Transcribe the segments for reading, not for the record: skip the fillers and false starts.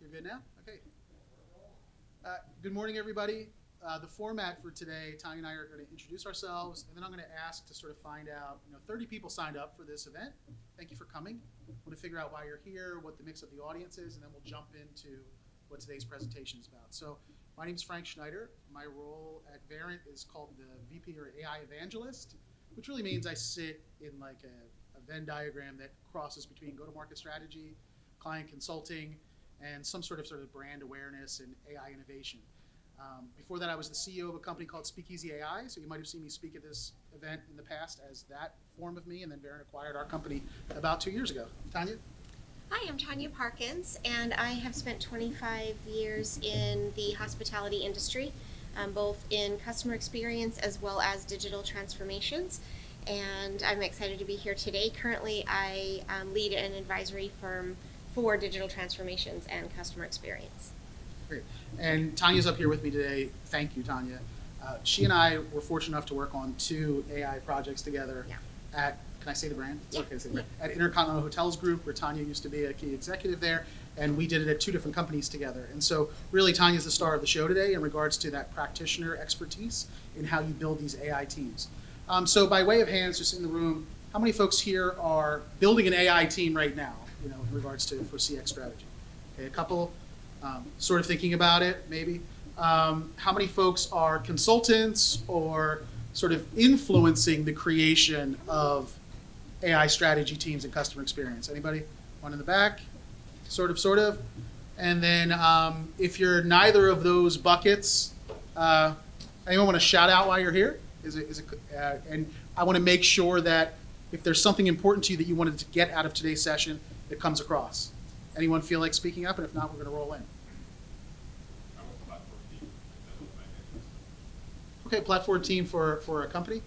You're good now? Okay. Good morning, everybody. The format for today, Tanya and I are going to introduce ourselves, and then I'm going to ask to sort of find out, 30 people signed up for this event. Thank you for coming. I want to figure out why you're here, what the mix of the audience is, and then we'll jump into what today's presentation is about. So my name is Frank Schneider. My role at Verint is called the VP or AI Evangelist, which really means I sit in like a Venn diagram that crosses between go-to-market strategy, client consulting, and some sort of brand awareness and AI innovation. Before that, I was the CEO of a company called Speakeasy AI, so you might have seen me speak at this event in the past as that form of me, and then Verint acquired our company about 2 years ago. Tanya? Hi, I'm Tanya Parkins, and I have spent 25 years in the hospitality industry, both in customer experience as well as digital transformations. And I'm excited to be here today. Currently, I lead an advisory firm for digital transformations and customer experience. Great. And Tanya's up here with me today. Thank you, Tanya. She and I were fortunate enough to work on 2 AI projects together at, can I say the brand? It's okay to say the brand. At Intercontinental Hotels Group, where Tanya used to be a key executive there, and we did it at 2 different companies together. And so really Tanya's the star of the show today in regards to that practitioner expertise in how you build these AI teams. So by way of hands, just in the room, how many folks here are building an AI team right now, in regards to for CX strategy? Okay, a couple. Sort of thinking about it, maybe. How many folks are consultants or sort of influencing the creation of AI strategy teams and customer experience? Anybody? One in the back? Sort of. And then if you're neither of those buckets, anyone want to shout out while you're here? And I want to make sure that if there's something important to you that you wanted to get out of today's session, it comes across. Anyone feel like speaking up? And if not, we're going to roll in. Okay, platform team for a company?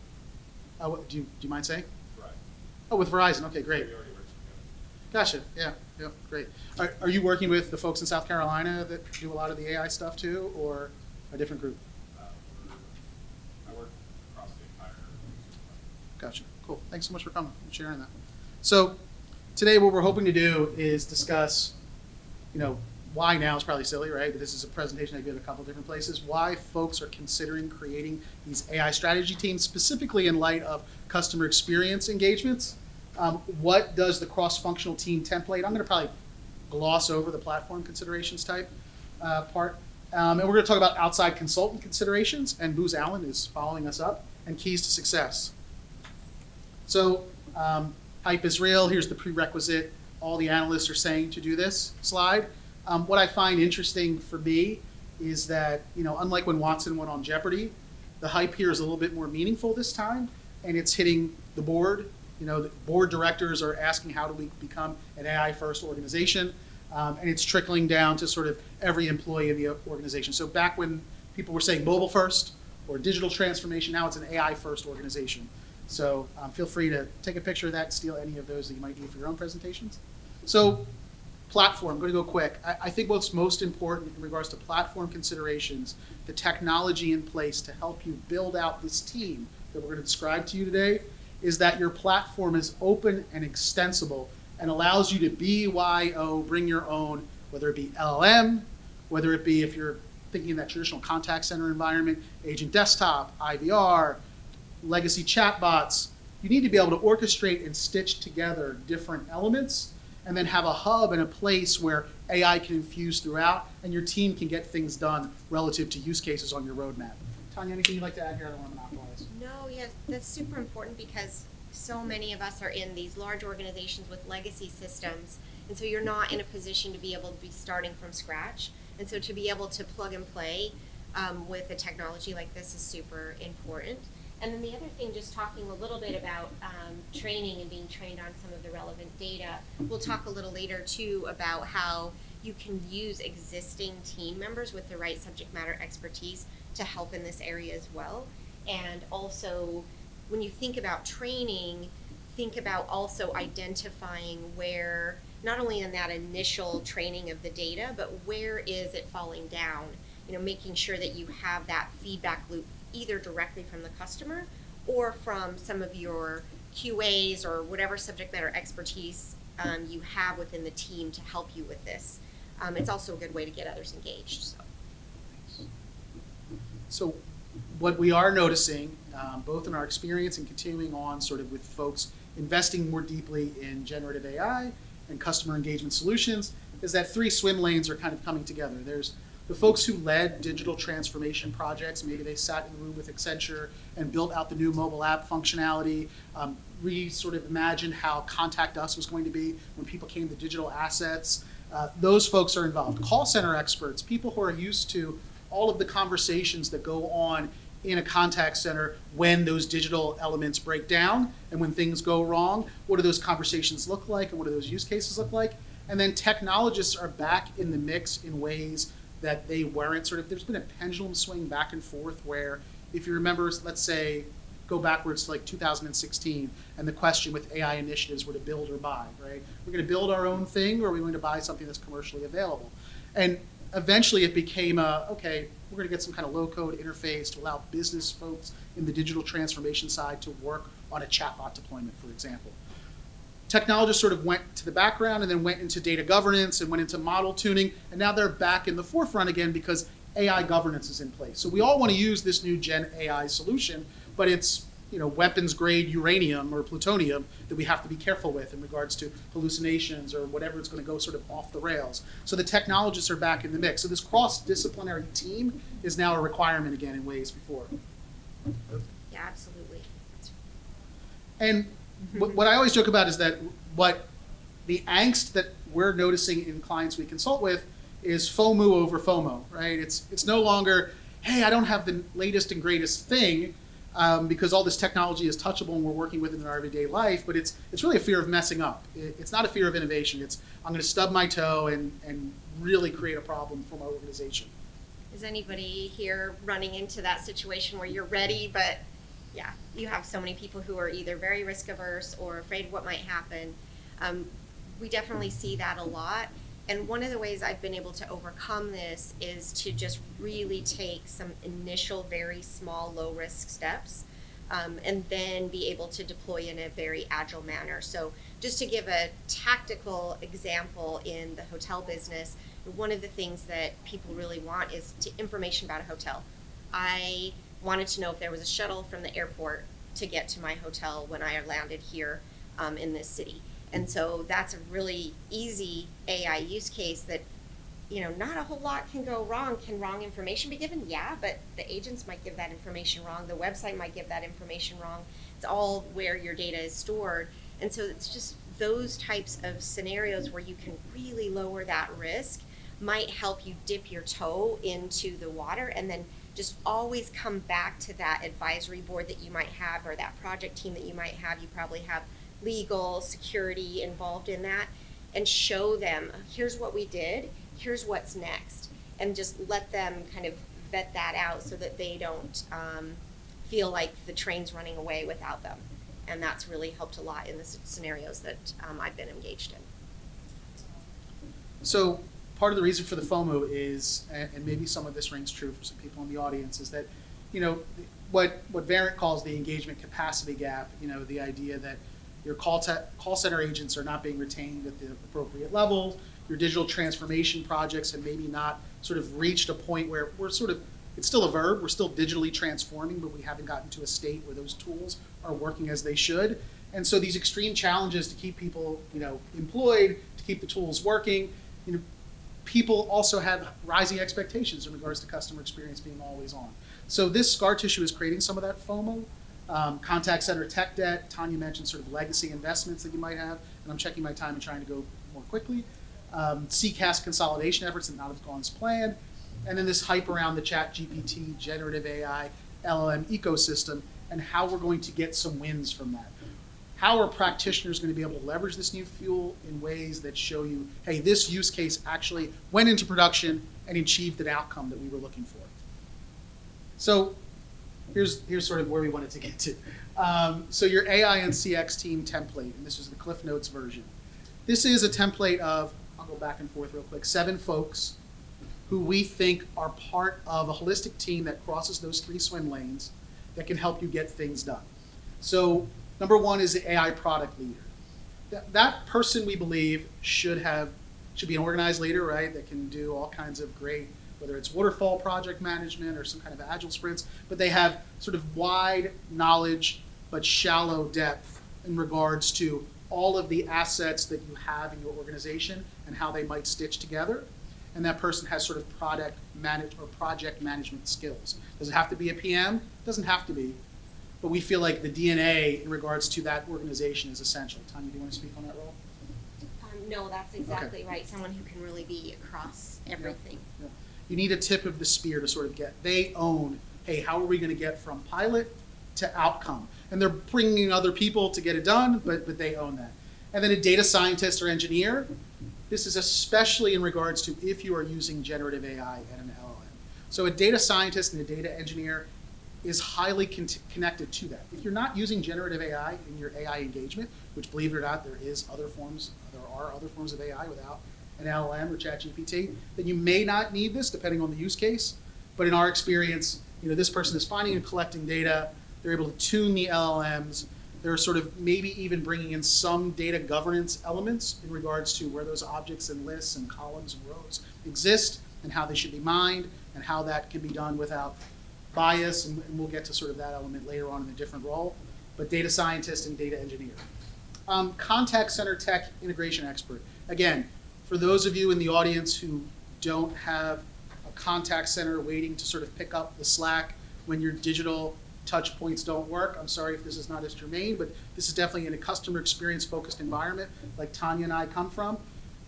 Do you mind saying? Verizon. Oh, with Verizon. Okay, great. We already worked together. Gotcha. Yeah, great. Are you working with the folks in South Carolina that do a lot of the AI stuff too, or a different group? I work across the entire. Gotcha. Cool. Thanks so much for coming and sharing that. So today what we're hoping to do is discuss, why now is probably silly, right? But this is a presentation I give a couple different places. Why folks are considering creating these AI strategy teams, specifically in light of customer experience engagements. What does the cross-functional team template? I'm going to probably gloss over the platform considerations type part. And we're going to talk about outside consultant considerations, and Booz Allen is following us up, and keys to success. So hype is real. Here's the prerequisite. All the analysts are saying to do this slide. What I find interesting for me is that, unlike when Watson went on Jeopardy, the hype here is a little bit more meaningful this time, and it's hitting the board. The board directors are asking, how do we become an AI-first organization? And it's trickling down to sort of every employee in the organization. So back when people were saying mobile first or digital transformation, now it's an AI-first organization. So feel free to take a picture of that and steal any of those that you might need for your own presentations. So platform, I'm going to go quick. I think what's most important in regards to platform considerations, the technology in place to help you build out this team that we're going to describe to you today, is that your platform is open and extensible and allows you to BYO, bring your own, whether it be LLM, whether it be, if you're thinking in that traditional contact center environment, agent desktop, IVR, legacy chatbots. You need to be able to orchestrate and stitch together different elements and then have a hub and a place where AI can infuse throughout and your team can get things done relative to use cases on your roadmap. Tanya, anything you'd like to add here? I don't want to monopolize. No, yes, that's super important because so many of us are in these large organizations with legacy systems, and so you're not in a position to be able to be starting from scratch. And so to be able to plug and play with a technology like this is super important. And then the other thing, just talking a little bit about training and being trained on some of the relevant data. We'll talk a little later too about how you can use existing team members with the right subject matter expertise to help in this area as well. And also, when you think about training, think about also identifying where, not only in that initial training of the data, but where is it falling down? Making sure that you have that feedback loop either directly from the customer or from some of your QAs or whatever subject matter expertise you have within the team to help you with this. it's also a good way to get others engaged. So what we are noticing, both in our experience and continuing on sort of with folks investing more deeply in generative AI and customer engagement solutions, is that three swim lanes are kind of coming together. There's the folks who led digital transformation projects. Maybe they sat in the room with Accenture and built out the new mobile app functionality, sort of imagined how Contact Us was going to be when people came to digital assets. Those folks are involved. Call center experts, people who are used to all of the conversations that go on in a contact center when those digital elements break down and when things go wrong. What do those conversations look like and what do those use cases look like? And then technologists are back in the mix in ways that they weren't. Sort of, there's been a pendulum swing back and forth where, if you remember, let's say, go backwards to like 2016, and the question with AI initiatives were to build or buy, right? We're going to build our own thing, or are we going to buy something that's commercially available? And eventually it became okay, we're going to get some kind of low-code interface to allow business folks in the digital transformation side to work on a chatbot deployment, for example. Technologists sort of went to the background and then went into data governance and went into model tuning, and now they're back in the forefront again because AI governance is in place. So we all want to use this new Gen AI solution, but it's weapons grade uranium or plutonium that we have to be careful with in regards to hallucinations or whatever it's going to go sort of off the rails. So the technologists are back in the mix. So this cross-disciplinary team is now a requirement again in ways before. Yeah, absolutely. And what I always joke about is that what the angst that we're noticing in clients we consult with is FOMO over FOMO, right? It's no longer, hey, I don't have the latest and greatest thing because all this technology is touchable and we're working with it in our everyday life, but it's really a fear of messing up. It's not a fear of innovation. It's, I'm going to stub my toe and really create a problem for my organization. Is anybody here running into that situation where you're ready, but yeah, you have so many people who are either very risk averse or afraid of what might happen? We definitely see that a lot. And one of the ways I've been able to overcome this is to just really take some initial, very small, low-risk steps, and then be able to deploy in a very agile manner. So just to give a tactical example in the hotel business, one of the things that people really want is information about a hotel. I wanted to know if there was a shuttle from the airport to get to my hotel when I landed here in this city. And so that's a really easy AI use case that, not a whole lot can go wrong. Can wrong information be given? Yeah, but the agents might give that information wrong. The website might give that information wrong. It's all where your data is stored. And so it's just those types of scenarios where you can really lower that risk might help you dip your toe into the water and then just always come back to that advisory board that you might have or that project team that you might have. You probably have legal, security involved in that, and show them, here's what we did, here's what's next, and just let them kind of vet that out so that they don't feel like the train's running away without them. And that's really helped a lot in the scenarios that I've been engaged in. So part of the reason for the FOMO is, and maybe some of this rings true for some people in the audience, is that, what Verint calls the engagement capacity gap, the idea that your call center agents are not being retained at the appropriate level. Your digital transformation projects have maybe not sort of reached a point where we're sort of, it's still a verb, we're still digitally transforming, but we haven't gotten to a state where those tools are working as they should. And so these extreme challenges to keep people, employed, to keep the tools working, people also have rising expectations in regards to customer experience being always on. So this scar tissue is creating some of that FOMO. Contact center tech debt. Tanya mentioned sort of legacy investments that you might have, and I'm checking my time and trying to go more quickly. CCaaS consolidation efforts that not have gone as planned, and then this hype around the ChatGPT, generative AI, LLM ecosystem, and how we're going to get some wins from that. How are practitioners going to be able to leverage this new fuel in ways that show you, hey, this use case actually went into production and achieved an outcome that we were looking for? So here's sort of where we wanted to get to. So your AI and CX team template, and this is the Cliff Notes version. This is a template of, I'll go back and forth real quick, 7 folks who we think are part of a holistic team that crosses those 3 swim lanes that can help you get things done. So number 1 is the AI product leader. That person, we believe, should have should be an organized leader, right, that can do all kinds of great, whether it's waterfall project management or some kind of agile sprints, but they have sort of wide knowledge but shallow depth in regards to all of the assets that you have in your organization and how they might stitch together. And that person has sort of project management skills. Does it have to be a PM? Doesn't have to be. But we feel like the DNA in regards to that organization is essential. Tanya, do you want to speak on that role? No, that's exactly right. Someone who can really be across everything. Yeah. You need a tip of the spear to sort of get, they own, hey, how are we going to get from pilot to outcome? And they're bringing in other people to get it done, but they own that. And then a data scientist or engineer, this is especially in regards to if you are using generative AI and an LLM. So a data scientist and a data engineer is highly connected to that. If you're not using generative AI in your AI engagement, which believe it or not, there are other forms of AI without an LLM or ChatGPT, then you may not need this depending on the use case. But in our experience, this person is finding and collecting data. They're able to tune the LLMs. They're sort of maybe even bringing in some data governance elements in regards to where those objects and lists and columns and rows exist and how they should be mined and how that can be done without bias. And we'll get to sort of that element later on in a different role. But data scientist and data engineer. Contact center tech integration expert. Again, for those of you in the audience who don't have a contact center waiting to sort of pick up the slack when your digital touch points don't work, I'm sorry if this is not as germane, but this is definitely in a customer experience focused environment like Tanya and I come from.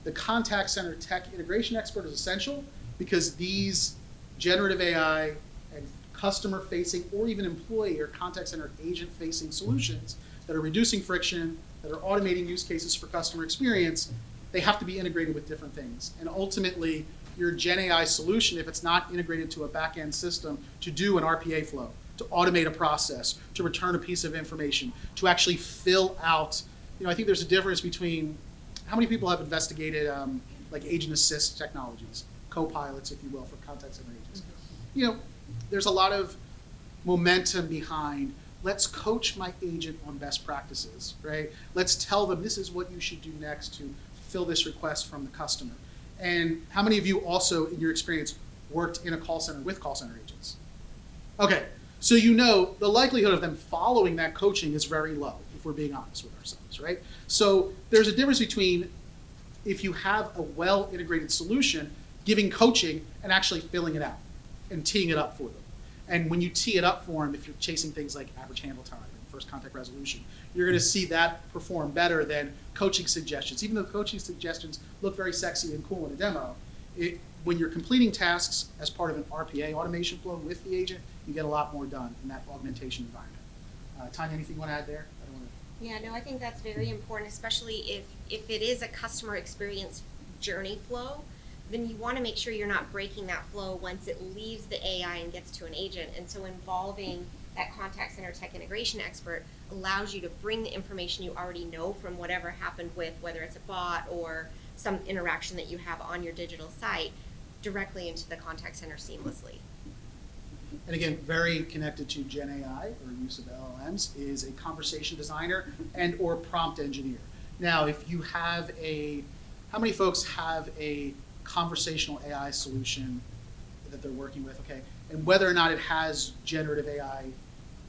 The contact center tech integration expert is essential because these generative AI and customer facing or even employee or contact center agent facing solutions that are reducing friction, that are automating use cases for customer experience, they have to be integrated with different things. And ultimately, your Gen AI solution, if it's not integrated to a back-end system to do an RPA flow, to automate a process, to return a piece of information, to actually fill out, I think there's a difference between, how many people have investigated like agent assist technologies, co-pilots, if you will, for contact center agents? There's a lot of momentum behind, let's coach my agent on best practices, right? Let's tell them this is what you should do next to fill this request from the customer. And how many of you also, in your experience, worked in a call center with call center agents? Okay, so the likelihood of them following that coaching is very low, if we're being honest with ourselves, right? So there's a difference between if you have a well-integrated solution, giving coaching and actually filling it out and teeing it up for them. And when you tee it up for them, if you're chasing things like average handle time and first contact resolution, you're going to see that perform better than coaching suggestions. Even though coaching suggestions look very sexy and cool in a demo, when you're completing tasks as part of an RPA automation flow with the agent, you get a lot more done in that augmentation environment. Tanya, anything you want to add there? Yeah, no, I think that's very important, especially if it is a customer experience journey flow, then you want to make sure you're not breaking that flow once it leaves the AI and gets to an agent. And so involving that contact center tech integration expert allows you to bring the information you already know from whatever happened with, whether it's a bot or some interaction that you have on your digital site, directly into the contact center seamlessly. And again, very connected to Gen AI or use of LLMs is a conversation designer and or prompt engineer. Now, if you have how many folks have a conversational AI solution that they're working with, okay? And whether or not it has generative AI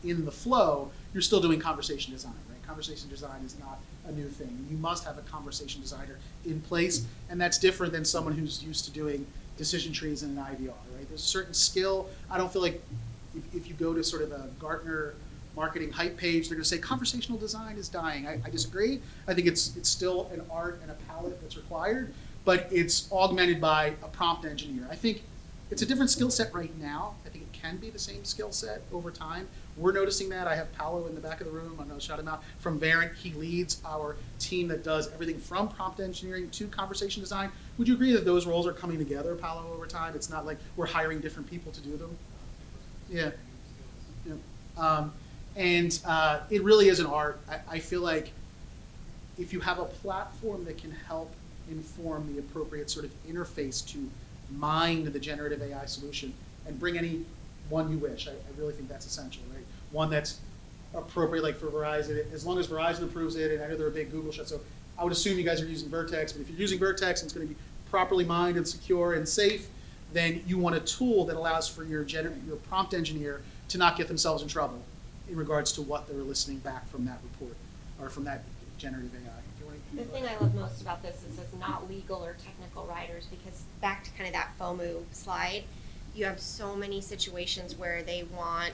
in the flow, you're still doing conversation design, right? Conversation design is not a new thing. You must have a conversation designer in place, and that's different than someone who's used to doing decision trees in an IVR, right? There's a certain skill. I don't feel like if you go to sort of a Gartner marketing hype page, they're going to say conversational design is dying. I disagree. I think it's still an art and a palette that's required, but it's augmented by a prompt engineer. I think it's a different skill set right now. I think it can be the same skill set over time. We're noticing that. I have Paolo in the back of the room. I'm going to shout him out. From Verint, he leads our team that does everything from prompt engineering to conversation design. Would you agree that those roles are coming together, Paolo, over time? It's not like we're hiring different people to do them? Yeah. It really is an art. I feel like if you have a platform that can help inform the appropriate sort of interface to mind the generative AI solution and bring any one you wish. I really think that's essential, right? One that's appropriate, like for Verizon, as long as Verizon approves it, and I know they're a big Google shut, so I would assume you guys are using Vertex, but if you're using Vertex and it's going to be properly mined and secure and safe, then you want a tool that allows for your prompt engineer to not get themselves in trouble in regards to what they're listening back from that report or from that generative AI. The thing I love most about this is it's not legal or technical writers, because back to kind of that FOMO slide, you have so many situations where they want,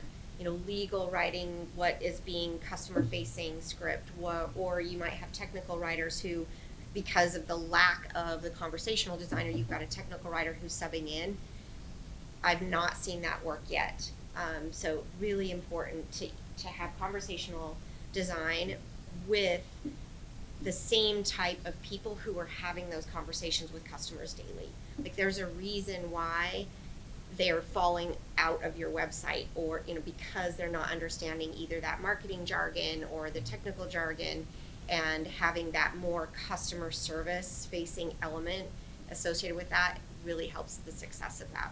legal writing what is being customer facing script, or you might have technical writers who, because of the lack of the conversational designer, you've got a technical writer who's subbing in. I've not seen that work yet. So really important to have conversational design with the same type of people who are having those conversations with customers daily. Like, there's a reason why they're falling out of your website, or because they're not understanding either that marketing jargon or the technical jargon, and having that more customer service facing element associated with that really helps the success of that.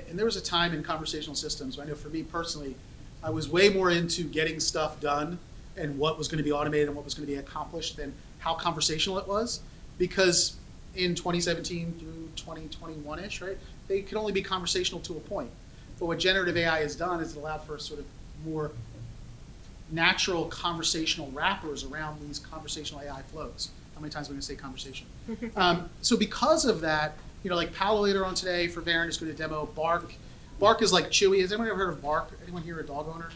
And there was a time in conversational systems, I know for me personally, I was way more into getting stuff done and what was going to be automated and what was going to be accomplished than how conversational it was. Because in 2017 through 2021-ish, right, they could only be conversational to a point. But what generative AI has done is it allowed for sort of more natural conversational wrappers around these conversational AI flows. How many times am I going to say conversation? So because of that, like Paolo later on today for Varen is going to demo Bark. Bark is like Chewy. Has anyone ever heard of Bark? Anyone here a dog owner?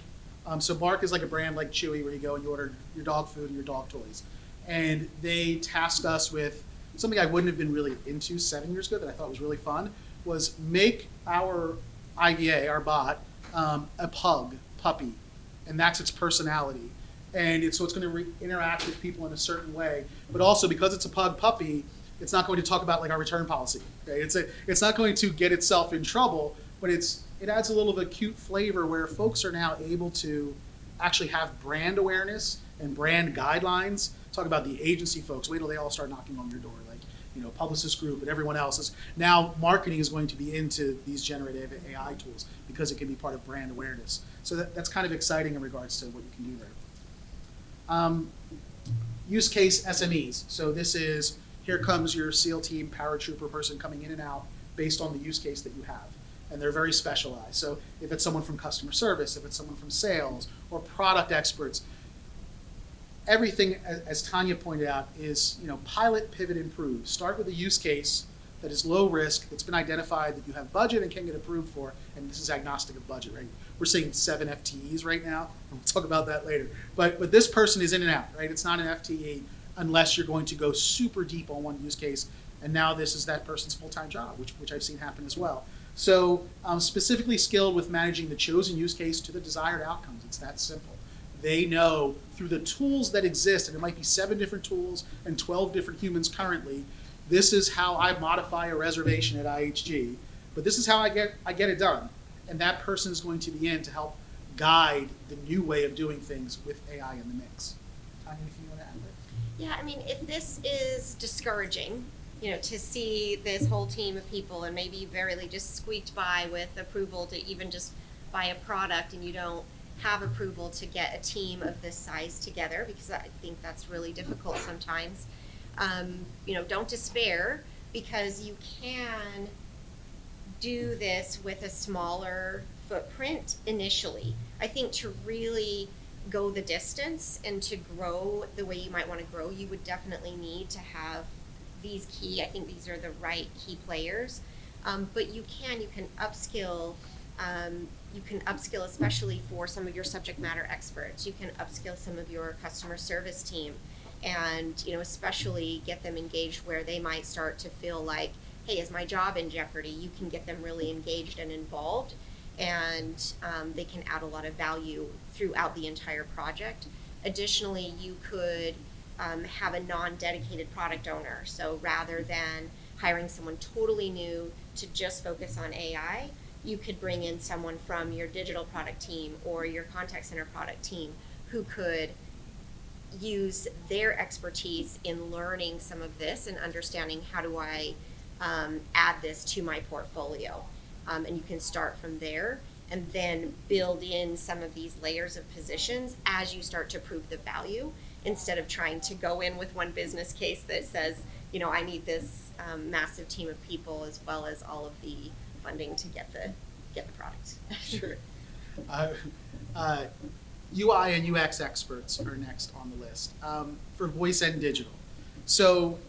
So Bark is like a brand like Chewy, where you go and you order your dog food and your dog toys. And they tasked us with something I wouldn't have been really into 7 years ago that I thought was really fun, was make our IVA, our bot, a puppy. And that's its personality. And so it's going to interact with people in a certain way. But also, because it's a puppy, it's not going to talk about like our return policy. Okay? It's not going to get itself in trouble, but it adds a little of a cute flavor where folks are now able to actually have brand awareness and brand guidelines. Talk about the agency folks. Wait till they all start knocking on your door, like Publicis Group and everyone else. Now marketing is going to be into these generative AI tools because it can be part of brand awareness. So that's kind of exciting in regards to what you can do there. Use case SMEs. So this is, here comes your SEAL team paratrooper person coming in and out based on the use case that you have. And they're very specialized. So if it's someone from customer service, if it's someone from sales or product experts, everything, as Tanya pointed out, is pilot, pivot, improve. Start with a use case that is low risk, that's been identified, that you have budget and can get approved for, and this is agnostic of budget, right? We're seeing 7 FTEs right now, and we'll talk about that later. But this person is in and out, right? It's not an FTE unless you're going to go super deep on one use case, and now this is that person's full-time job, which I've seen happen as well. So specifically skilled with managing the chosen use case to the desired outcomes. It's that simple. They know through the tools that exist, and it might be 7 different tools and 12 different humans currently, this is how I modify a reservation at IHG, but this is how I get it done. And that person is going to be in to help guide the new way of doing things with AI in the mix. Tanya, anything you want to add there? Yeah, I mean, if this is discouraging, to see this whole team of people and maybe you barely just squeaked by with approval to even just buy a product, and you don't have approval to get a team of this size together, because I think that's really difficult sometimes. Don't despair, because you can do this with a smaller footprint initially. I think to really go the distance and to grow the way you might want to grow, you would definitely need to have these I think these are the right key players. But you can upskill. You can upskill, especially for some of your subject matter experts. You can upskill some of your customer service team, and especially get them engaged where they might start to feel like, hey, is my job in jeopardy? You can get them really engaged and involved, and they can add a lot of value throughout the entire project. Additionally, you could have a non-dedicated product owner. So rather than hiring someone totally new to just focus on AI, you could bring in someone from your digital product team or your contact center product team who could use their expertise in learning some of this and understanding, how do I add this to my portfolio? And you can start from there and then build in some of these layers of positions as you start to prove the value. instead of trying to go in with one business case that says, you know, I need this massive team of people as well as all of the funding to get the product. Sure. UI and UX experts are next on the list for voice and digital. So,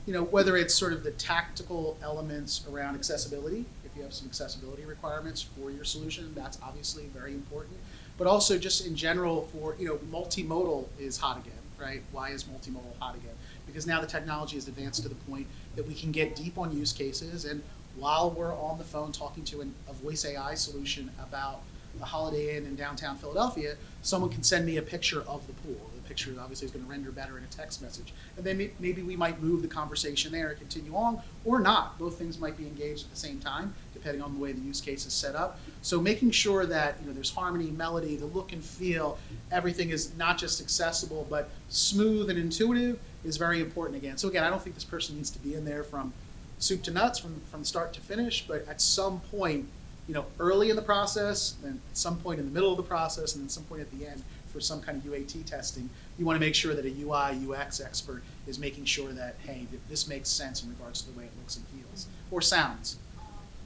you know, whether it's sort of the tactical elements around accessibility, if you have some accessibility requirements for your solution, that's obviously very important. But also just in general for, you know, multimodal is hot again, right? Why is multimodal hot again? Because now the technology has advanced to the point that we can get deep on use cases, and while we're on the phone talking to a voice AI solution about a Holiday Inn in downtown Philadelphia, someone can send me a picture of the pool. The picture obviously is going to render better in a text message. And then maybe we might move the conversation there and continue on, or not. Both things might be engaged at the same time, depending on the way the use case is set up. So making sure that, you know, there's harmony, melody, the look and feel, everything is not just accessible, but smooth and intuitive is very important again. So again, I don't think this person needs to be in there from soup to nuts, from start to finish, but at some point, you know, early in the process, then at some point in the middle of the process, and then some point at the end for some kind of UAT testing, you want to make sure that a UI, UX expert is making sure that, hey, this makes sense in regards to the way it looks and feels, or sounds.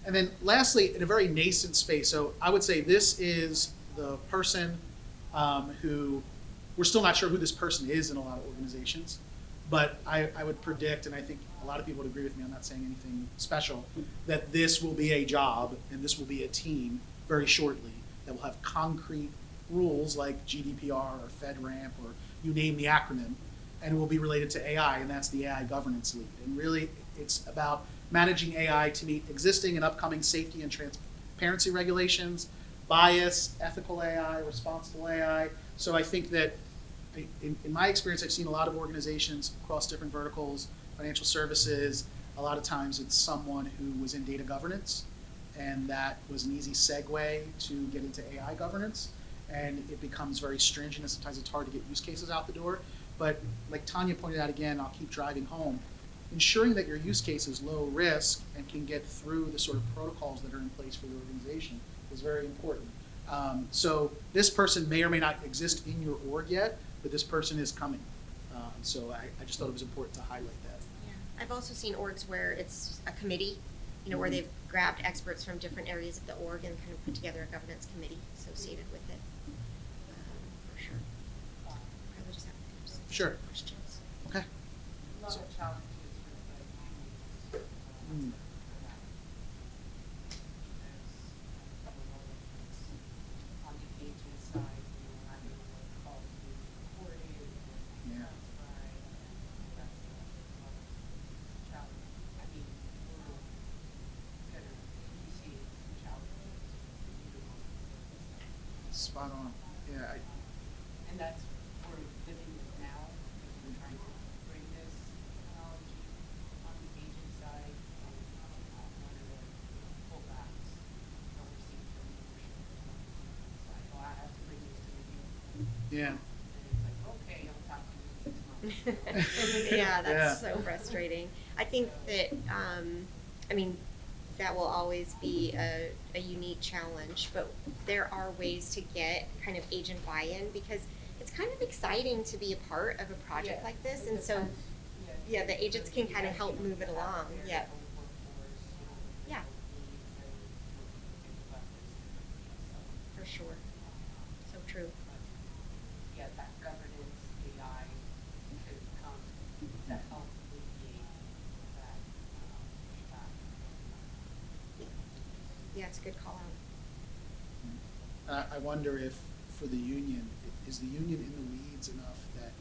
And then lastly, in a very nascent space, so I would say this is the person who, we're still not sure who this person is in a lot of organizations, but I would predict, and I think a lot of people would agree with me, I'm not saying anything special, that this will be a job and this will be a team very shortly that will have concrete rules like GDPR or FedRAMP or you name the acronym, and it will be related to AI, and that's the AI governance lead. And really, it's about managing AI to meet existing and upcoming safety and transparency regulations, bias, ethical AI, responsible AI. So I think that in my experience, I've seen a lot of organizations across different verticals, financial services. A lot of times it's someone who was in data governance, and that was an easy segue to get into AI governance. And it becomes very stringent, and sometimes it's hard to get use cases out the door. But like Tanya pointed out again, I'll keep driving home, ensuring that your use case is low risk and can get through the sort of protocols that are in place for the organization is very important. So this person may or may not exist in your org yet, but this person is coming. So I just thought it was important to highlight that. Yeah. I've also seen orgs where it's a committee, you know, where they've grabbed experts from different areas of the org and kind of put together a governance committee associated with it. For sure. Probably just have some Sure. questions. Okay. A lot of challenges with Mm. on the agent side, you know, having what calls to be recorded and Yeah. transcribed, and that's a challenge. I mean, we're gonna, we see challenges. Spot on. Yeah. And that's what we're living with now, because we're trying to bring this technology on the agent side, and one of the pullbacks that we're seeing from leadership is like, oh, I have to bring this to the Yeah. and it's like, okay, I'll talk to you in 6 months. Yeah, that's Yeah. so frustrating. I think that, I mean, that will always be a unique challenge, but there are ways to get kind of agent buy-in because it's kind of exciting to be a part of a project Yeah, like this, it and so, depends. yeah, the agents can kind of help move it along, yeah. Yeah. For sure. So true. Yeah, that governance AI could come to help alleviate that pushback. Yeah, it's a good call out. I wonder if for the union, is the union in the weeds enough that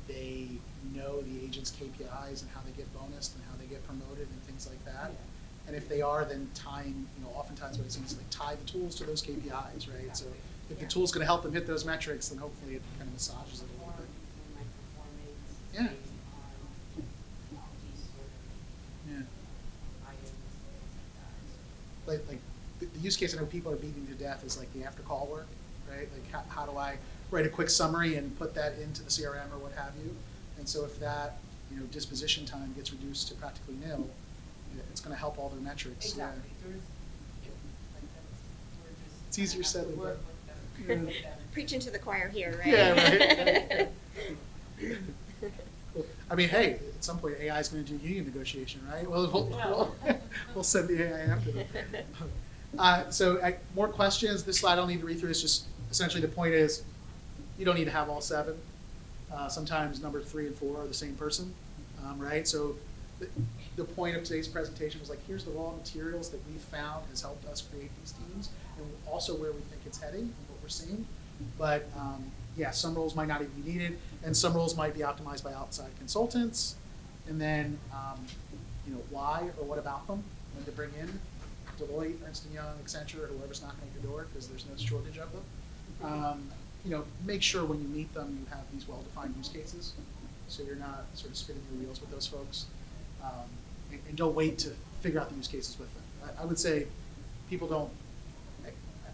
they know the agent's KPIs and how they get bonused and how they get promoted and things like that? Yeah. And if they are, then tying, you know, oftentimes what it seems like tie the tools to those KPIs, right? So if the Yeah. tool's going to help them hit those metrics, then hopefully it kind of massages it a little bit. Performance and my performance Yeah. based on these sort of Yeah. items and things like that. Like the use case I know people are beating to death is like the after call work, right? Like how do I write a quick summary and put that into the CRM or what have you? And so if that, you know, disposition time gets reduced to practically nil, it's going to help all their metrics. Exactly. There's, like that's, we're just. It's easier gonna have said to than work done. with them, Yeah. with them preaching to the choir here, right? Yeah, right. Cool. I mean, hey, at some point AI is going to do union negotiation, right? Well, we'll send the AI after them. So more questions. This slide I don't need to read through. It's just essentially the point is you don't need to have all 7. Sometimes number 3 and 4 are the same person, right? So the point of today's presentation was like, here's the raw materials that we found has helped us create these teams, and also where we think it's heading and what we're seeing. But yeah, some roles might not even be needed, and some roles might be optimized by outside consultants. And then, you know, why or what about them when to bring in Deloitte, Ernst & Young, Accenture, or whoever's knocking at your door, because there's no shortage of them. You know, make sure when you meet them you have these well-defined use cases, so you're not sort of spinning your wheels with those folks. And don't wait to figure out the use cases with them. I would say people don't.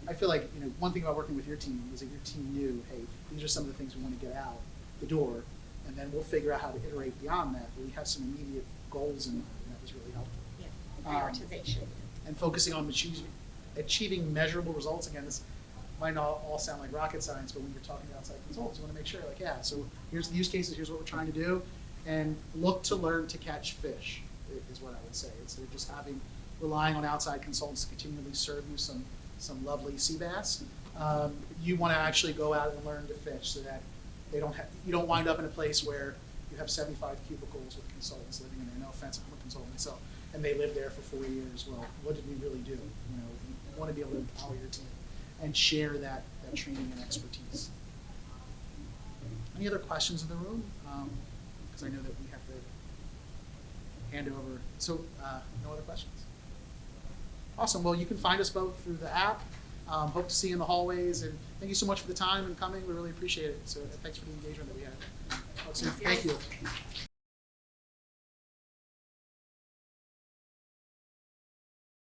I feel like, you know, one thing about working with your team is that your team knew, hey, these are some of the things we want to get out the door, and then we'll figure out how to iterate beyond that. But we have some immediate goals in mind, and that was really helpful. Yeah, prioritization. And focusing on achieving measurable results. Again, this might not all sound like rocket science, but when you're talking to outside consultants, you want to make sure, like, yeah, so here's the use cases, here's what we're trying to do, and look to learn to catch fish, is what I would say. Instead of just relying on outside consultants to continually serve you some lovely sea bass, you want to actually go out and learn to fish, so that you don't wind up in a place where you have 75 cubicles with consultants living in there. No offense to the consultant myself, and they live there for 4 years. Well, what did we really do? You know, you want to be able to empower your team and share that training and expertise. Any other questions in the room? Because I know that we have to hand over. So no other questions? Awesome. Well, you can find us both through the app. Hope to see you in the hallways. And thank you so much for the time and coming. We really appreciate it. So thanks for the engagement that we had. Thank you.